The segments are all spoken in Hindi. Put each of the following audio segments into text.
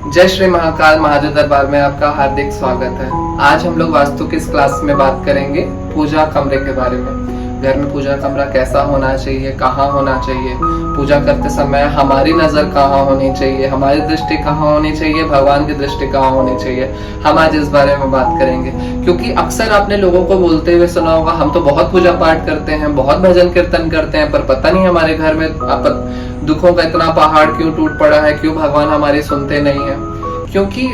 जय श्री महाकाल महादेव दरबार में आपका हार्दिक स्वागत है। आज हम लोग वास्तु की इस क्लास में बात करेंगे पूजा कमरे के बारे में। घर में पूजा कमरा कैसा होना चाहिए, कहाँ होना चाहिए, पूजा करते समय हमारी नजर कहाँ होनी चाहिए, हमारी दृष्टि कहाँ होनी चाहिए, भगवान की दृष्टि कहाँ होनी चाहिए। हम आज इस बारे में बात करेंगे, क्योंकि अक्सर आपने लोगों को बोलते हुए सुना होगा, हम तो बहुत पूजा पाठ करते हैं, बहुत भजन कीर्तन करते हैं, पर पता नहीं हमारे घर में दुखों का इतना पहाड़ क्यों टूट पड़ा है, क्यों भगवान हमारी सुनते नहीं है। क्योंकि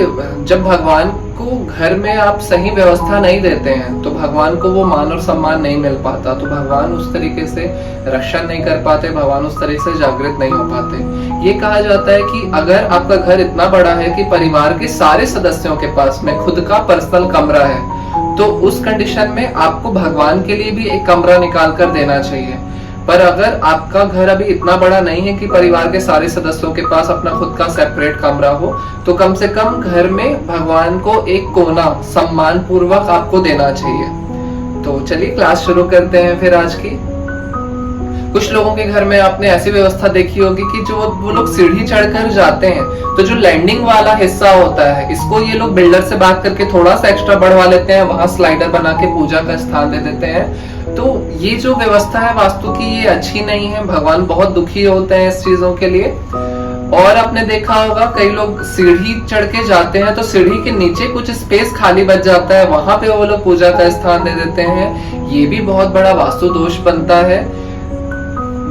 जब भगवान को घर में आप सही व्यवस्था नहीं देते हैं तो भगवान को वो मान और सम्मान नहीं मिल पाता, तो भगवान उस तरीके से रक्षा नहीं कर पाते, भगवान उस तरीके से जागृत नहीं हो पाते। ये कहा जाता है कि अगर आपका घर इतना बड़ा है कि परिवार के सारे सदस्यों के पास में खुद का पर्सनल कमरा है, तो उस कंडीशन में आपको भगवान के लिए भी एक कमरा निकाल कर देना चाहिए। पर अगर आपका घर अभी इतना बड़ा नहीं है कि परिवार के सारे सदस्यों के पास अपना खुद का सेपरेट कमरा हो, तो कम से कम घर में भगवान को एक कोना सम्मान पूर्वक आपको देना चाहिए। तो चलिए क्लास शुरू करते हैं फिर आज की। कुछ लोगों के घर में आपने ऐसी व्यवस्था देखी होगी कि जो वो लोग सीढ़ी चढ़कर जाते हैं, तो जो लैंडिंग वाला हिस्सा होता है, इसको ये लोग बिल्डर से बात करके थोड़ा सा एक्स्ट्रा बढ़वा लेते हैं, वहां स्लाइडर बना के पूजा का स्थान दे देते हैं। तो ये जो व्यवस्था है वास्तु की, ये अच्छी नहीं है। भगवान बहुत दुखी होते हैं इस चीजों के लिए। और आपने देखा होगा कई लोग सीढ़ी चढ़ के जाते हैं तो सीढ़ी के नीचे कुछ स्पेस खाली बच जाता है, वहां पे वो लोग पूजा का स्थान दे देते हैं। ये भी बहुत बड़ा वास्तु दोष बनता है।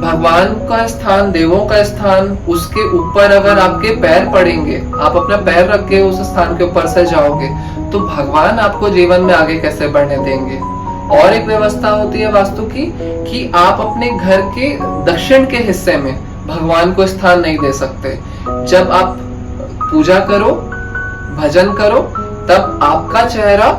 भगवान का स्थान, देवों का स्थान, उसके ऊपर अगर आपके पैर पड़ेंगे, आप अपना पैर रख के उस स्थान के ऊपर से जाओगे, तो भगवान आपको जीवन में आगे कैसे बढ़ने देंगे। और एक व्यवस्था होती है वास्तु की कि आप अपने घर के दक्षिण के हिस्से में भगवान को स्थान नहीं दे सकते। जब आप पूजा करो, भजन करो, तब आपका चेहरा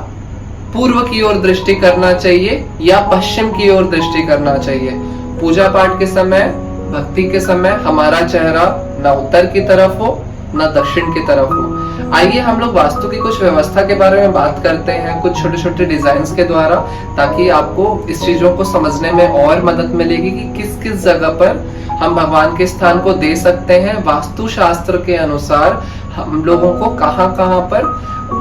पूर्व की ओर दृष्टि करना चाहिए या पश्चिम की ओर दृष्टि करना चाहिए। पूजा पाठ के समय, भक्ति के समय हमारा चेहरा न उत्तर की तरफ हो न दक्षिण की तरफ हो। आइए हम लोग वास्तु की कुछ व्यवस्था के बारे में बात करते हैं, कुछ छोटे छोटे डिजाइन्स के द्वारा, ताकि आपको इस चीजों को समझने में और मदद मिलेगी कि किस किस जगह पर हम भगवान के स्थान को दे सकते हैं। वास्तु शास्त्र के अनुसार हम लोगों को कहाँ कहाँ पर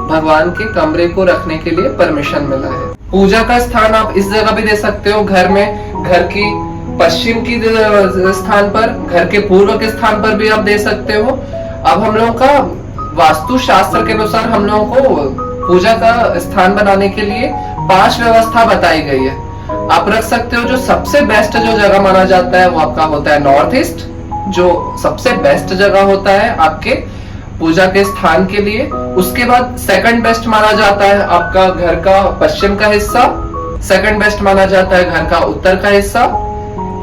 भगवान के कमरे को रखने के लिए परमिशन मिला है। पूजा का स्थान आप इस जगह भी दे सकते हो, घर में, घर की पश्चिम की स्थान पर, घर के पूर्व के स्थान पर भी आप दे सकते हो। अब हम लोगों का वास्तु शास्त्र के अनुसार हम लोगों को पूजा का स्थान बनाने के लिए 5 व्यवस्था बताई गई है। आप रख सकते हो। जो सबसे बेस्ट जो जगह माना जाता है वो आपका होता है नॉर्थ ईस्ट, जो सबसे बेस्ट जगह होता है आपके पूजा के स्थान के लिए। उसके बाद सेकंड बेस्ट माना जाता है आपका घर का पश्चिम का हिस्सा, सेकंड बेस्ट माना जाता है घर का उत्तर का हिस्सा,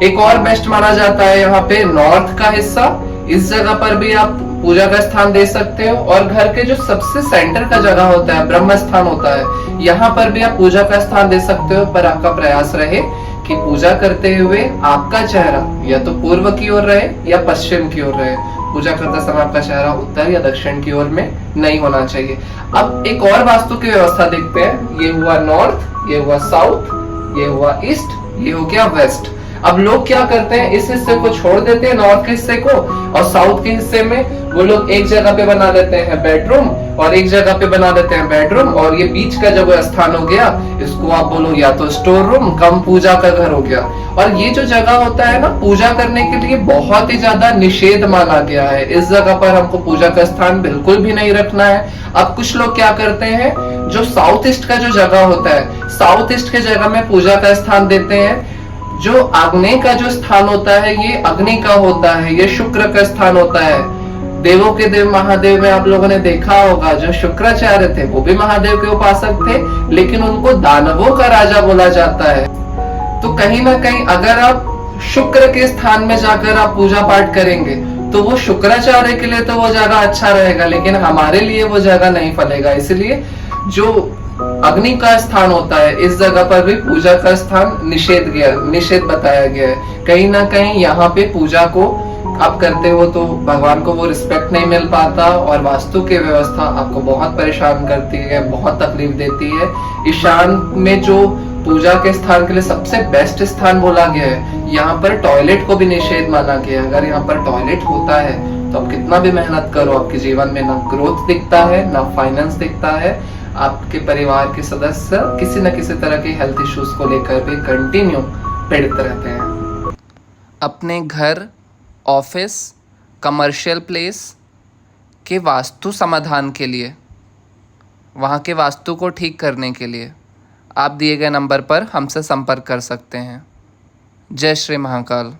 एक और बेस्ट माना जाता है यहाँ पे नॉर्थ का हिस्सा। इस जगह पर भी आप पूजा का स्थान दे सकते हो। और घर के जो सबसे सेंटर का जगह होता है, ब्रह्म स्थान होता है, यहाँ पर भी आप पूजा का स्थान दे सकते हो। पर आपका प्रयास रहे कि पूजा करते हुए आपका चेहरा या तो पूर्व की ओर रहे या पश्चिम की ओर रहे। पूजा करते समय आपका चेहरा उत्तर या दक्षिण की ओर में नहीं होना चाहिए। अब एक और वास्तु की व्यवस्था देखते हैं। ये हुआ नॉर्थ, ये हुआ साउथ, ये हुआ ईस्ट, ये हो गया वेस्ट। अब लोग क्या करते हैं, इस हिस्से को छोड़ देते हैं, नॉर्थ के हिस्से को, और साउथ के हिस्से में वो लोग एक जगह पे बना देते हैं बेडरूम और एक जगह पे बना देते हैं बेडरूम, और ये बीच का जब स्थान हो गया, इसको आप बोलो या तो स्टोर रूम कम पूजा का घर हो गया। और ये जो जगह होता है ना, पूजा करने के लिए बहुत ही ज्यादा निषेध माना गया है। इस जगह पर हमको पूजा का स्थान बिल्कुल भी नहीं रखना है। अब कुछ लोग क्या करते हैं, जो साउथ ईस्ट का जो जगह होता है, साउथ ईस्ट के जगह में पूजा का स्थान देते हैं। जो आग्नेय का जो स्थान होता है, ये अग्नि का होता है, ये शुक्र का स्थान होता है। देवों के देव महादेव में आप लोगों ने देखा होगा, जो शुक्राचार्य थे वो भी महादेव के उपासक थे, लेकिन उनको दानवों का राजा बोला जाता है। तो कहीं ना कहीं अगर आप शुक्र के स्थान में जाकर आप पूजा पाठ करेंगे तो वो शुक्राचार्य के लिए तो वो जगह अच्छा रहेगा, लेकिन हमारे लिए वो जगह नहीं फलेगा। इसलिए जो अग्नि का स्थान होता है, इस जगह पर भी पूजा का स्थान निषेध बताया गया है। कहीं ना कहीं यहाँ पे पूजा को आप करते हो तो भगवान को वो रिस्पेक्ट नहीं मिल पाता, और वास्तु की व्यवस्था आपको बहुत परेशान करती है, बहुत तकलीफ देती है। ईशान में जो पूजा के स्थान के लिए सबसे बेस्ट स्थान बोला गया है। यहाँ पर टॉयलेट को भी निषेध माना गया है। अगर यहाँ पर टॉयलेट होता है तो आप कितना भी मेहनत करो, आपके जीवन में ना ग्रोथ दिखता है, ना फाइनेंस दिखता है। आपके परिवार के सदस्य किसी न किसी तरह के हेल्थ इश्यूज को लेकर भी कंटिन्यू पीड़ित रहते हैं। अपने घर, ऑफिस, कमर्शियल प्लेस के वास्तु समाधान के लिए, वहाँ के वास्तु को ठीक करने के लिए आप दिए गए नंबर पर हमसे संपर्क कर सकते हैं। जय श्री महाकाल।